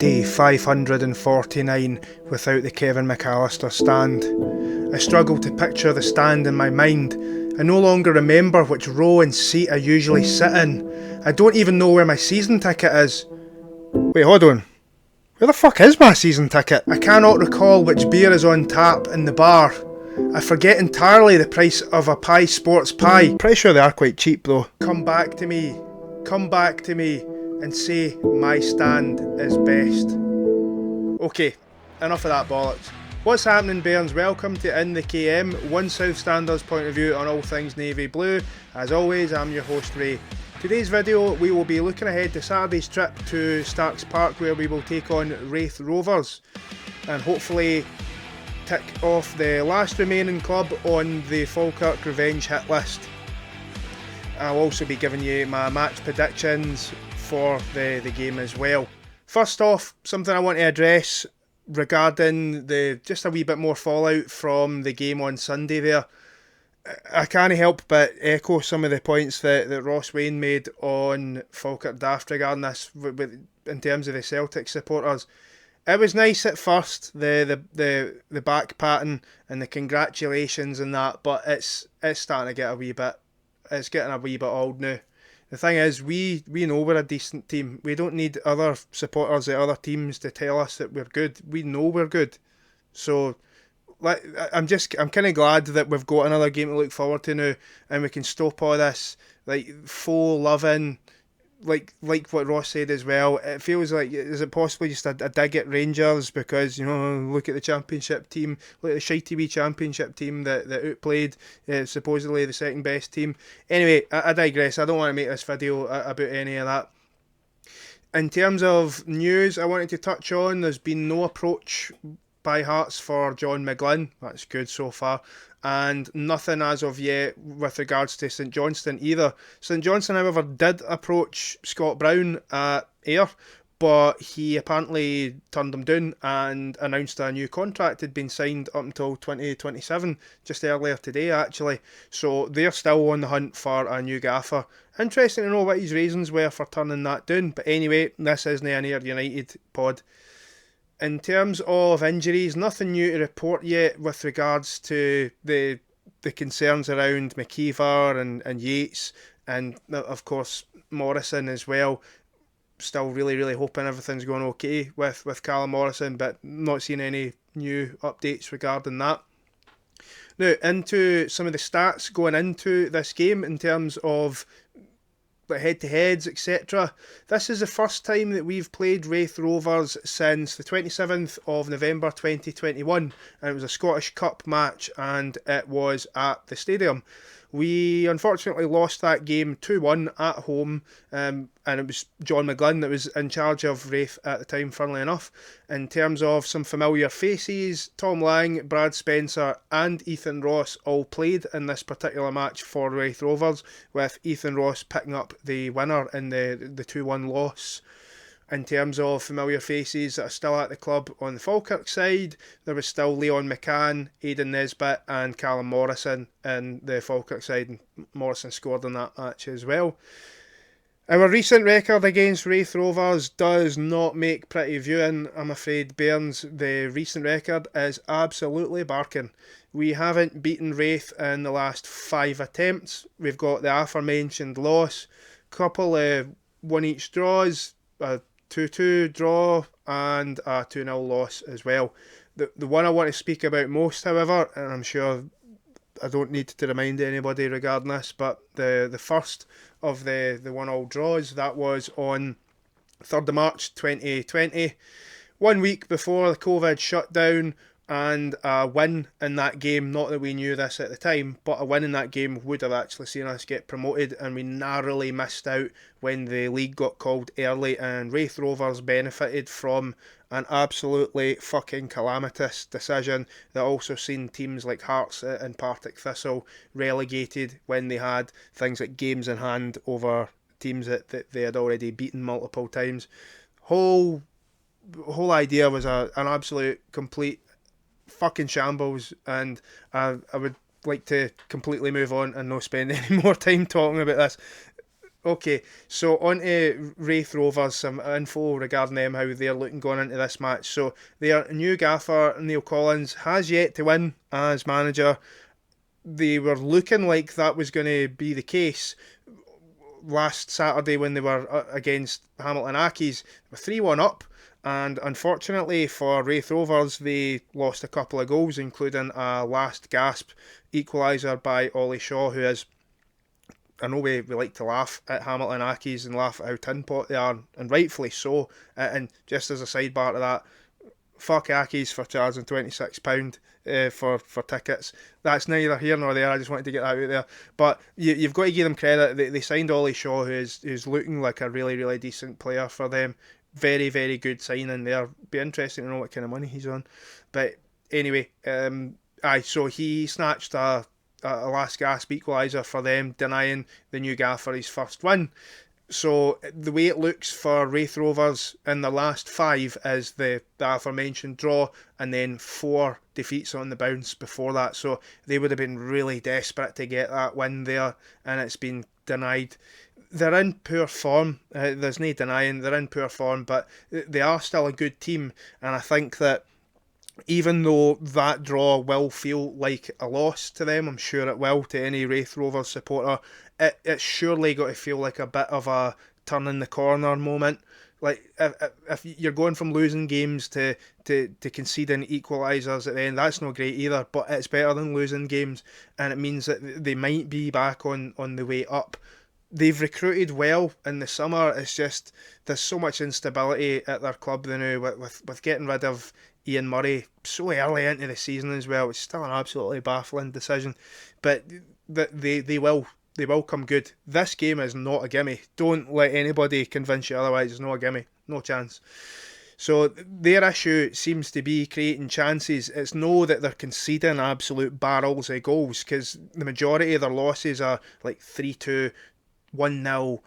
Day 549 without the Kevin McAllister stand. I struggle to picture the stand in my mind. I no longer remember which row and seat I usually sit in. I don't even know where my season ticket is. Wait, hold on. Where the fuck is my season ticket? I cannot recall which beer is on tap in the bar. I forget entirely the price of a pie sports pie. Pretty sure they are quite cheap though. Come back to me, and say my stand is best. Okay, enough of that bollocks. What's happening, Bairns? Welcome to In the KM, one South Standers point of view on all things navy blue. As always, I'm your host Ray. Today's video, we will be looking ahead to Saturday's trip to Starks Park, where we will take on Raith Rovers and hopefully tick off the last remaining club on the Falkirk revenge hit list. I'll also be giving you my match predictions for the game as well. First off, something I want to address regarding just a wee bit more fallout from the game on Sunday there. I can't help but echo some of the points that Ross Wayne made on Falkirk Daft regarding this in terms of the Celtic supporters. It was nice at first, the back patting and the congratulations and that, but it's starting to get it's getting a wee bit old now. The thing is, we know we're a decent team. We don't need other supporters at other teams to tell us that we're good. We know we're good. So, I'm kind of glad that we've got another game to look forward to now, and we can stop all this faux loving. Like what Ross said as well, it feels like, is it possibly just a dig at Rangers because, look at the championship team, look at the shitey wee championship team that outplayed supposedly the second best team. Anyway, I digress. I don't want to make this video about any of that. In terms of news I wanted to touch on, there's been no approach by Hearts for John McGlynn. That's good so far. And nothing as of yet with regards to St Johnstone either. St Johnstone, however, did approach Scott Brown at Ayr, but he apparently turned them down and announced a new contract had been signed up until 2027, just earlier today actually. So they're still on the hunt for a new gaffer. Interesting to know what his reasons were for turning that down. But anyway, this isn't an Ayr United pod. In terms of injuries, nothing new to report yet with regards to the concerns around McKeever and Yates, and of course Morrison as well. Still really hoping everything's going okay with Callum Morrison, but not seeing any new updates regarding that. Now, into some of the stats going into this game in terms of head-to-heads, etc. This is the first time that we've played Raith Rovers since the 27th of November 2021, and it was a Scottish Cup match, and it was at the stadium. We unfortunately lost that game 2-1 at home, and it was John McGlynn that was in charge of Raith at the time, funnily enough. In terms of some familiar faces, Tom Lang, Brad Spencer and Ethan Ross all played in this particular match for Raith Rovers, with Ethan Ross picking up the winner in the 2-1 loss. In terms of familiar faces that are still at the club on the Falkirk side, there was still Leon McCann, Aidan Nesbitt and Callum Morrison in the Falkirk side, and Morrison scored in that match as well. Our recent record against Raith Rovers does not make pretty viewing, I'm afraid, Bairns. The recent record is absolutely barking. We haven't beaten Raith in the last 5 attempts. We've got the aforementioned loss, couple of 1-each draws, a 2-2 draw and a 2-0 loss as well. The one I want to speak about most, however, and I'm sure I don't need to remind anybody regarding this, but the first of the 1-1 draws, that was on 3rd of March 2020, 1 week before the COVID shutdown, and a win in that game, not that we knew this at the time, but a win in that game would have actually seen us get promoted, and we narrowly missed out when the league got called early, and Raith Rovers benefited from an absolutely fucking calamitous decision that also seen teams like Hearts and Partick Thistle relegated when they had things like games in hand over teams that they had already beaten multiple times. Whole idea was an absolute complete fucking shambles, and I would like to completely move on and not spend any more time talking about this. Okay, so on to Raith Rovers, some info regarding them, how they're looking going into this match. So their new gaffer, Neil Collins, has yet to win as manager. They were looking like that was going to be the case last Saturday when they were against Hamilton Accies. They were 3-1 up, and unfortunately for Raith Rovers, they lost a couple of goals, including a last gasp equaliser by Ollie Shaw, who is, I know we like to laugh at Hamilton Accies and laugh at how tin pot they are, and rightfully so. And just as a sidebar to that, fuck Accies for charging £26 for tickets. That's neither here nor there. I just wanted to get that out there. But you've got to give them credit. They signed Ollie Shaw, who's looking like a really, really decent player for them. Very, very good signing there. Be interesting to know what kind of money he's on. But anyway, so he snatched a last gasp equaliser for them, denying the new gaffer his first win. So the way it looks for Raith Rovers in the last five is the aforementioned draw and then 4 defeats on the bounce before that. So they would have been really desperate to get that win there, and it's been denied. They're in poor form. There's no denying they're in poor form, but they are still a good team, and I think that even though that draw will feel like a loss to them, I'm sure it will to any Raith Rovers supporter, it's surely got to feel like a bit of a turning the corner moment. Like if you're going from losing games to conceding equalisers at the end, that's not great either, but it's better than losing games, and it means that they might be back on the way up. They've recruited well in the summer. It's just there's so much instability at their club now with getting rid of Ian Murray so early into the season as well. It's still an absolutely baffling decision, but they will come good. This game is not a gimme. Don't let anybody convince you otherwise. It's not a gimme. No chance. So their issue seems to be creating chances. It's no that they're conceding absolute barrels of goals, because the majority of their losses are like 3-2, 1-0,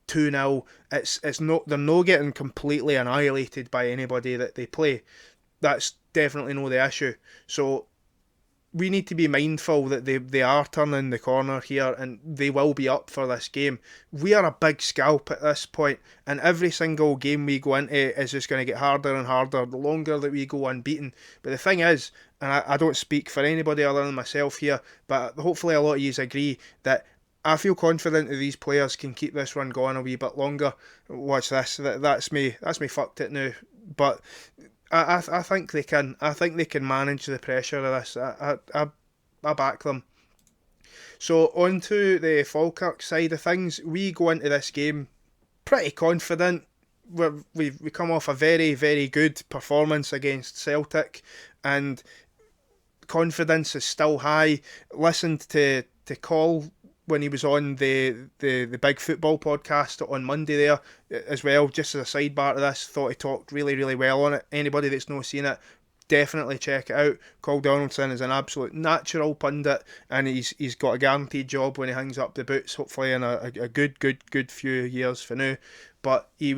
2-0. It's not, they're not getting completely annihilated by anybody that they play. That's definitely not the issue. So we need to be mindful that they are turning the corner here, and they will be up for this game. We are a big scalp at this point, and every single game we go into is just going to get harder and harder the longer that we go unbeaten. But the thing is, and I don't speak for anybody other than myself here, but hopefully a lot of you agree that I feel confident that these players can keep this run going a wee bit longer. Watch this. That's me. That's me fucked it now. But I think they can. I think they can manage the pressure of this. I back them. So on to the Falkirk side of things. We go into this game pretty confident. We come off a very, very good performance against Celtic, and confidence is still high. Listened to Call when he was on the Big Football podcast on Monday there as well. Just as a sidebar to this, thought he talked really, really well on it. Anybody that's not seen it, definitely check it out. Cole Donaldson is an absolute natural pundit, and he's got a guaranteed job when he hangs up the boots, hopefully in a good few years for now. But he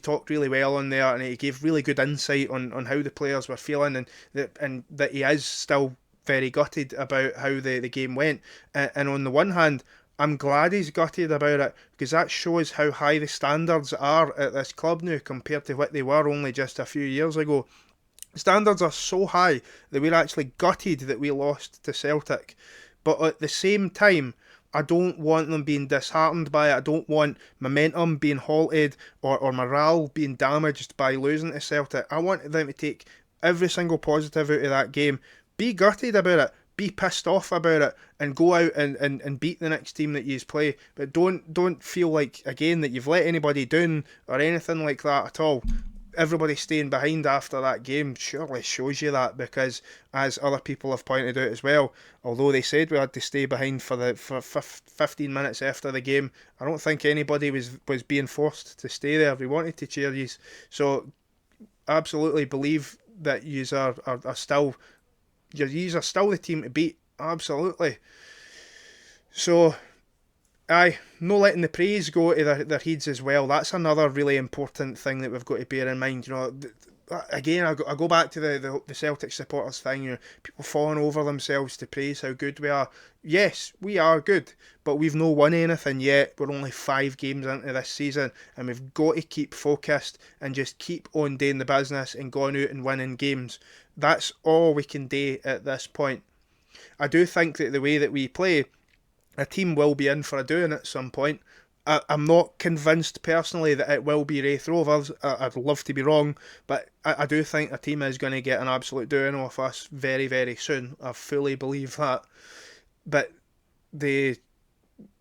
talked really well on there, and he gave really good insight on how the players were feeling, and that he is still very gutted about how the game went. And on the one hand, I'm glad he's gutted about it, because that shows how high the standards are at this club now compared to what they were only just a few years ago. Standards are so high that we're actually gutted that we lost to Celtic. But at the same time, I don't want them being disheartened by it. I don't want momentum being halted or morale being damaged by losing to Celtic. I want them to take every single positive out of that game. Be gutted about it. Be pissed off about it, and go out and beat the next team that you play. But don't feel like, again, that you've let anybody down or anything like that at all. Everybody staying behind after that game surely shows you that, because as other people have pointed out as well, although they said we had to stay behind for 15 minutes after the game, I don't think anybody was being forced to stay there. We wanted to cheer you. So absolutely believe that you are still the team to beat. Absolutely. So no letting the praise go to their heads as well. That's another really important thing that we've got to bear in mind. again, I go back to the Celtic supporters thing. People falling over themselves to praise how good we are. Yes, we are good, but we've not won anything yet. We're only 5 games into this season, and we've got to keep focused and just keep on doing the business and going out and winning games. That's all we can do at this point. I do think that the way that we play, a team will be in for a doing at some point. I'm not convinced personally that it will be Raith Rovers. I'd love to be wrong, but I do think a team is going to get an absolute doing off us very, very soon. I fully believe that. But the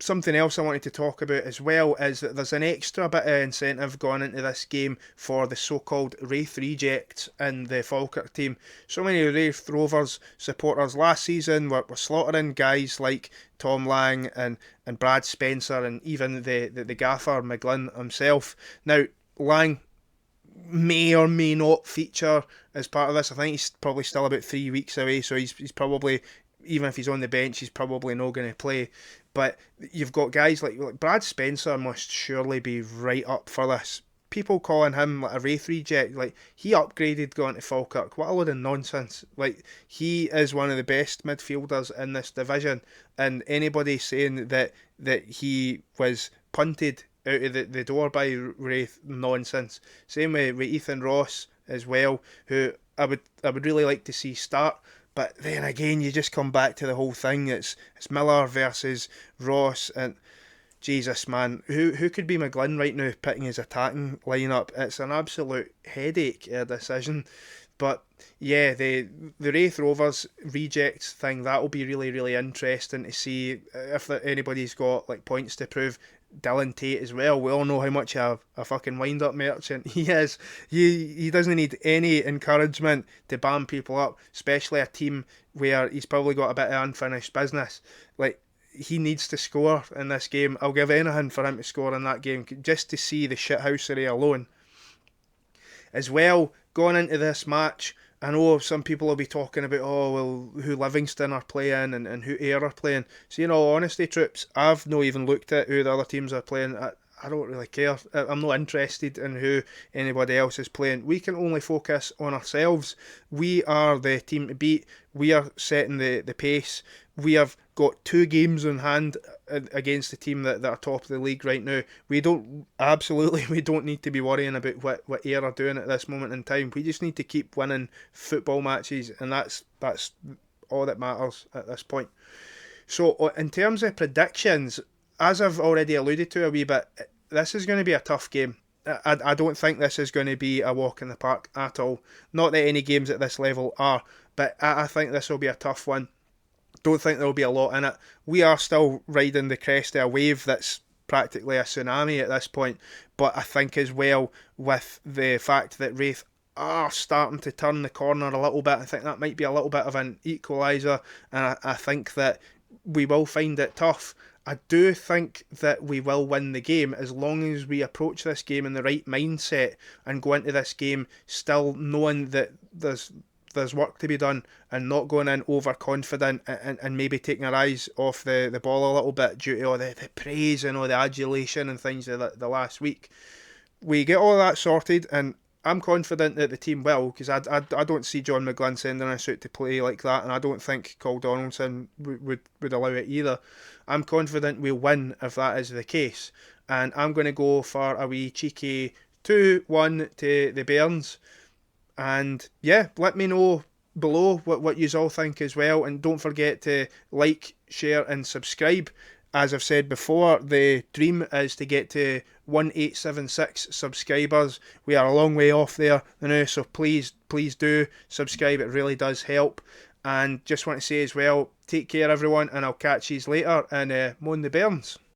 something else I wanted to talk about as well is that there's an extra bit of incentive going into this game for the so-called Raith rejects in the Falkirk team. So many Raith Rovers supporters last season were slaughtering guys like Tom Lang and Brad Spencer and even the gaffer McGlynn himself. Now, Lang may or may not feature as part of this. I think he's probably still about 3 weeks away, so he's probably, even if he's on the bench, he's probably not going to play. But you've got guys like Brad Spencer must surely be right up for this. People calling him like a Raith reject, like he upgraded going to Falkirk. What a load of nonsense! Like he is one of the best midfielders in this division, and anybody saying that he was punted out of the door by Raith, nonsense. Same with Ethan Ross as well, who I would really like to see start. But then again, you just come back to the whole thing. It's Miller versus Ross, and Jesus, man, who could be McGlynn right now picking his attacking lineup? It's an absolute headache decision. But yeah, the Raith Rovers rejects thing, that'll be really, really interesting to see if anybody's got like points to prove. Dylan Tate as well. We all know how much a fucking wind up merchant he is. He doesn't need any encouragement to bam people up, especially a team where he's probably got a bit of unfinished business. Like, he needs to score in this game. I'll give anything for him to score in that game just to see the shithousery alone. As well, going into this match, I know some people will be talking about, oh, well, who Livingston are playing and who Ayr are playing. So, in all honesty, troops, I've not even looked at who the other teams are playing. I don't really care. I'm not interested in who anybody else is playing. We can only focus on ourselves. We are the team to beat. We are setting the pace. We have got 2 games in hand against the team that are top of the league right now. We don't need to be worrying about what Ayr are doing at this moment in time. We just need to keep winning football matches, and that's all that matters at this point. So in terms of predictions, as I've already alluded to a wee bit, this is going to be a tough game. I don't think this is going to be a walk in the park at all. Not that any games at this level are, but I think this will be a tough one. Don't think there will be a lot in it. We are still riding the crest of a wave that's practically a tsunami at this point, but I think as well, with the fact that Raith are starting to turn the corner a little bit, I think that might be a little bit of an equaliser, and I think that we will find it tough. I do think that we will win the game as long as we approach this game in the right mindset and go into this game still knowing that there's work to be done and not going in overconfident and maybe taking our eyes off the ball a little bit due to all the praise and all the adulation and things of the last week. We get all that sorted, and I'm confident that the team will, because I don't see John McGlynn sending us out to play like that, and I don't think Cole Donaldson would allow it either. I'm confident we'll win if that is the case, and I'm going to go for a wee cheeky 2-1 to the Bairns. And yeah, let me know below what you all think as well, and don't forget to like, share and subscribe. As I've said before, the dream is to get to 1876 subscribers. We are a long way off there now, so please do subscribe. It really does help. And just want to say as well, take care everyone, and I'll catch you later, and Moan the Bairns.